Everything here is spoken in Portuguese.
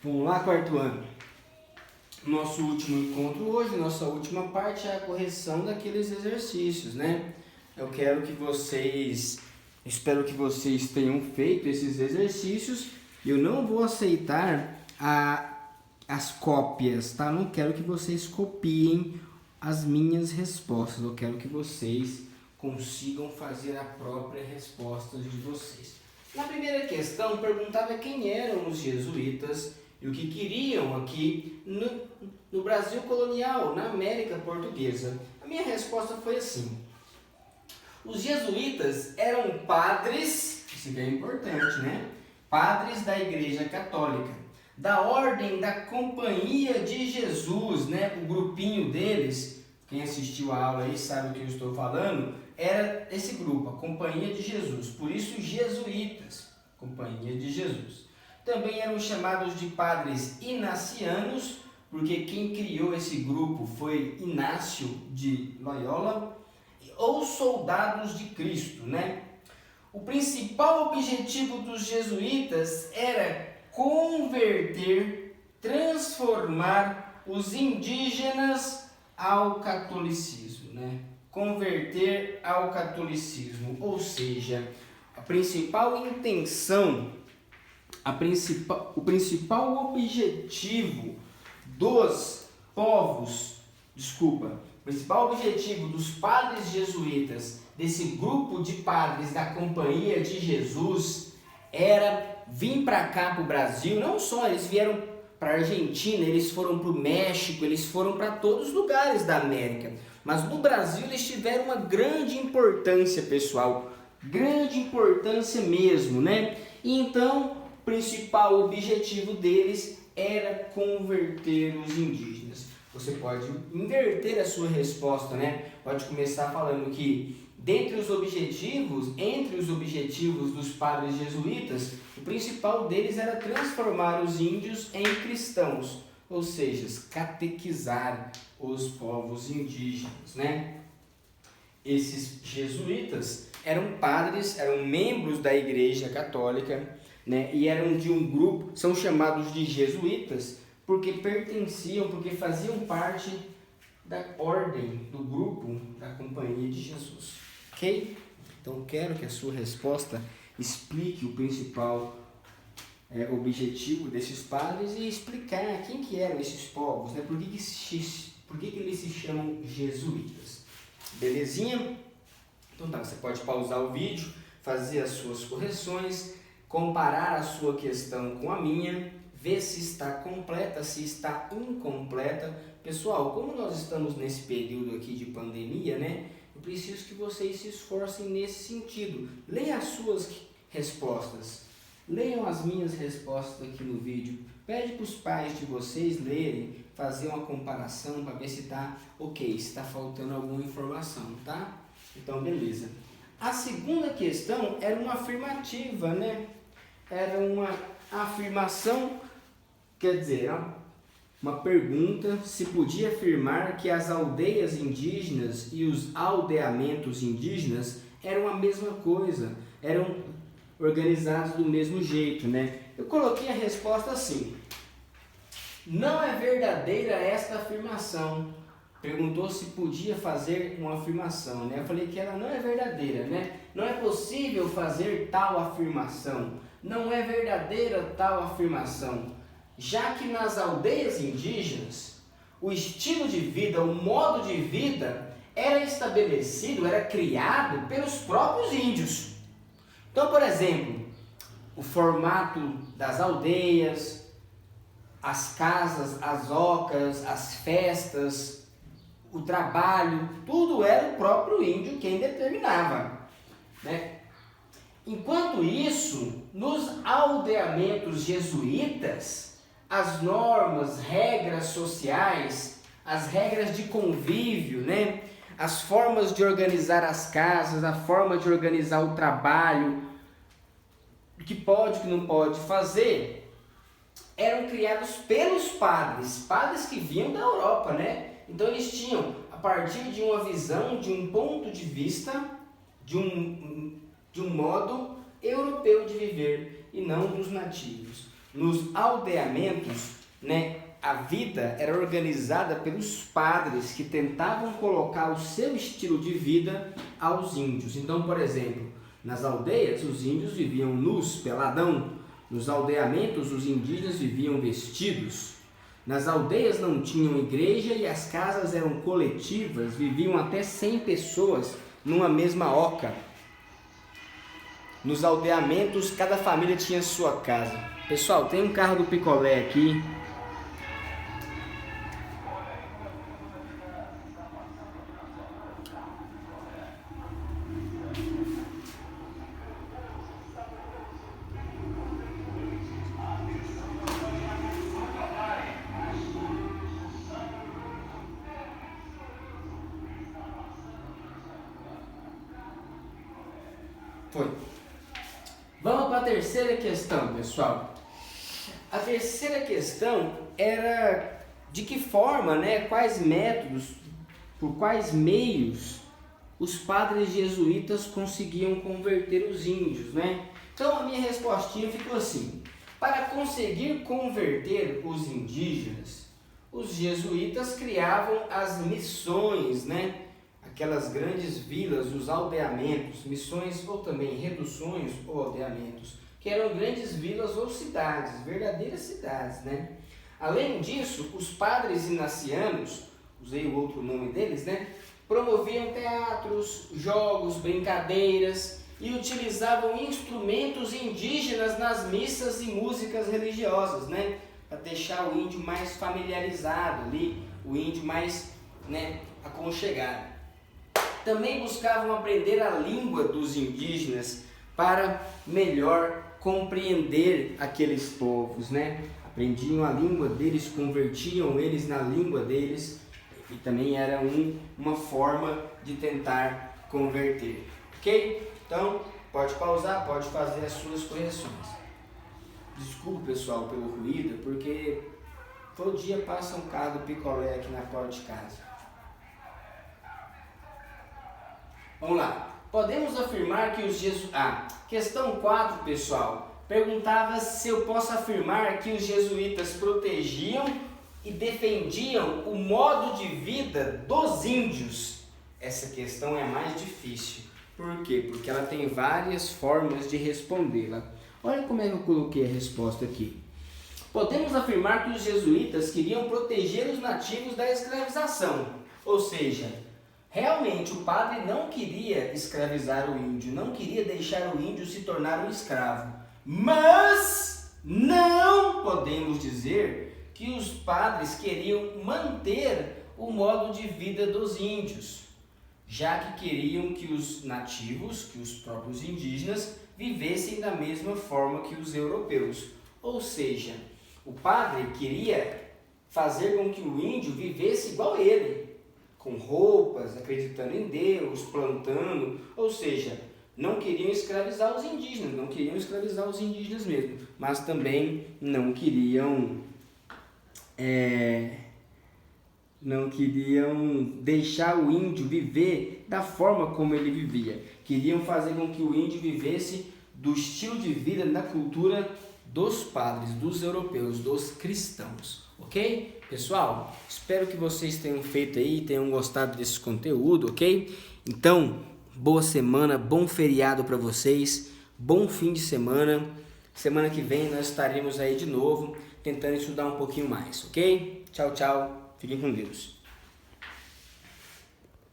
Vamos lá, quarto ano. Nosso último encontro hoje, nossa última parte é a correção daqueles exercícios, né? Espero que vocês tenham feito esses exercícios. Eu não vou aceitar as cópias, tá? Não quero que vocês copiem as minhas respostas. Eu quero que vocês consigam fazer a própria resposta de vocês. Na primeira questão, perguntava quem eram os jesuítas e o que queriam aqui no Brasil colonial, na América Portuguesa. A minha resposta foi assim: os jesuítas eram padres, isso aqui é importante, né? Padres da Igreja Católica, da Ordem da Companhia de Jesus, né? O grupinho deles, quem assistiu a aula aí sabe o que eu estou falando, era esse grupo, a Companhia de Jesus, por isso jesuítas, Companhia de Jesus. Também eram chamados de padres inacianos, porque quem criou esse grupo foi Inácio de Loyola, ou soldados de Cristo, né? O principal objetivo dos jesuítas era converter, transformar os indígenas ao catolicismo, né? Converter ao catolicismo, ou seja, a principal intenção, o principal objetivo dos o principal objetivo dos padres jesuítas, desse grupo de padres da Companhia de Jesus, era vir para cá, para o Brasil. Não só eles vieram para a Argentina, eles foram para o México, eles foram para todos os lugares da América. Mas no Brasil eles tiveram uma grande importância, pessoal. Grande importância mesmo, né? E então, o principal objetivo deles era converter os indígenas. Você pode inverter a sua resposta, né? Pode começar falando que entre os objetivos dos padres jesuítas, o principal deles era transformar os índios em cristãos, ou seja, catequizar os povos indígenas, né? Esses jesuítas eram padres, eram membros da Igreja Católica, né? E eram de um grupo, são chamados de jesuítas, porque faziam parte da ordem, do grupo da Companhia de Jesus. Ok? Então quero que a sua resposta explique o principal objetivo desses padres e explicar quem que eram esses povos, né? Por que eles se chamam jesuítas. Belezinha? Então tá, você pode pausar o vídeo, fazer as suas correções, comparar a sua questão com a minha, ver se está completa, se está incompleta. Pessoal, como nós estamos nesse período aqui de pandemia, né? Eu preciso que vocês se esforcem nesse sentido. Leiam as suas respostas. Leiam as minhas respostas aqui no vídeo. Pede para os pais de vocês lerem, fazer uma comparação para ver se está ok, se está faltando alguma informação, tá? Então, beleza. A segunda questão era uma afirmativa, né? Era uma afirmação, quer dizer, uma pergunta se podia afirmar que as aldeias indígenas e os aldeamentos indígenas eram a mesma coisa, eram organizados do mesmo jeito, né? Eu coloquei a resposta assim: não é verdadeira esta afirmação. Perguntou se podia fazer uma afirmação, né? Eu falei que ela não é verdadeira, né? Não é possível fazer tal afirmação. Não é verdadeira tal afirmação, já que nas aldeias indígenas o estilo de vida, o modo de vida era estabelecido, era criado pelos próprios índios. Então, por exemplo, o formato das aldeias, as casas, as ocas, as festas, o trabalho, tudo era o próprio índio quem determinava, né? Enquanto isso, nos aldeamentos jesuítas, as normas, regras sociais, as regras de convívio, né? As formas de organizar as casas, a forma de organizar o trabalho, o que pode e o que não pode fazer, eram criados pelos padres que vinham da Europa, né? Então eles tinham, a partir de uma visão, de um ponto de vista, de um modo europeu de viver e não dos nativos. Nos aldeamentos, né, a vida era organizada pelos padres que tentavam colocar o seu estilo de vida aos índios. Então, por exemplo, nas aldeias os índios viviam nus, peladão. Nos aldeamentos os indígenas viviam vestidos. Nas aldeias não tinham igreja e as casas eram coletivas, viviam até 100 pessoas numa mesma oca. Nos aldeamentos cada família tinha sua casa. Pessoal, tem um carro do picolé aqui. Foi. Vamos para a terceira questão, pessoal. A terceira questão era de que forma, né, quais métodos, por quais meios os padres jesuítas conseguiam converter os índios, né? Então a minha respostinha ficou assim: para conseguir converter os indígenas, os jesuítas criavam as missões, né? Aquelas grandes vilas, os aldeamentos, missões ou também reduções ou aldeamentos, que eram grandes vilas ou cidades, verdadeiras cidades, né? Além disso, os padres inacianos, usei o outro nome deles, né? Promoviam teatros, jogos, brincadeiras e utilizavam instrumentos indígenas nas missas e músicas religiosas, né? Para deixar o índio mais familiarizado ali, o índio mais, né, aconchegado. Também buscavam aprender a língua dos indígenas para melhor compreender aqueles povos, né? Aprendiam a língua deles, convertiam eles na língua deles, e também era uma forma de tentar converter, ok? Então, pode pausar, pode fazer as suas correções. Desculpa, pessoal, pelo ruído, porque todo dia passa um carro do picolé aqui na porta de casa. Vamos lá. Podemos afirmar que os jesuítas... questão 4, pessoal. Perguntava se eu posso afirmar que os jesuítas protegiam e defendiam o modo de vida dos índios. Essa questão é mais difícil. Por quê? Porque ela tem várias formas de respondê-la. Olha como é que eu coloquei a resposta aqui. Podemos afirmar que os jesuítas queriam proteger os nativos da escravização. Ou seja, realmente o padre não queria escravizar o índio, não queria deixar o índio se tornar um escravo. Mas não podemos dizer que os padres queriam manter o modo de vida dos índios, já que queriam que os nativos, que os próprios indígenas, vivessem da mesma forma que os europeus. Ou seja, o padre queria fazer com que o índio vivesse igual a ele, com roupas, acreditando em Deus, plantando, ou seja, não queriam escravizar os indígenas, não queriam escravizar os indígenas mesmo, mas também não queriam deixar o índio viver da forma como ele vivia. Queriam fazer com que o índio vivesse do estilo de vida, da cultura dos padres, dos europeus, dos cristãos, ok? Pessoal, espero que vocês tenham feito aí, tenham gostado desse conteúdo, ok? Então, boa semana, bom feriado para vocês, bom fim de semana. Semana que vem nós estaremos aí de novo, tentando estudar um pouquinho mais, ok? Tchau, tchau, fiquem com Deus.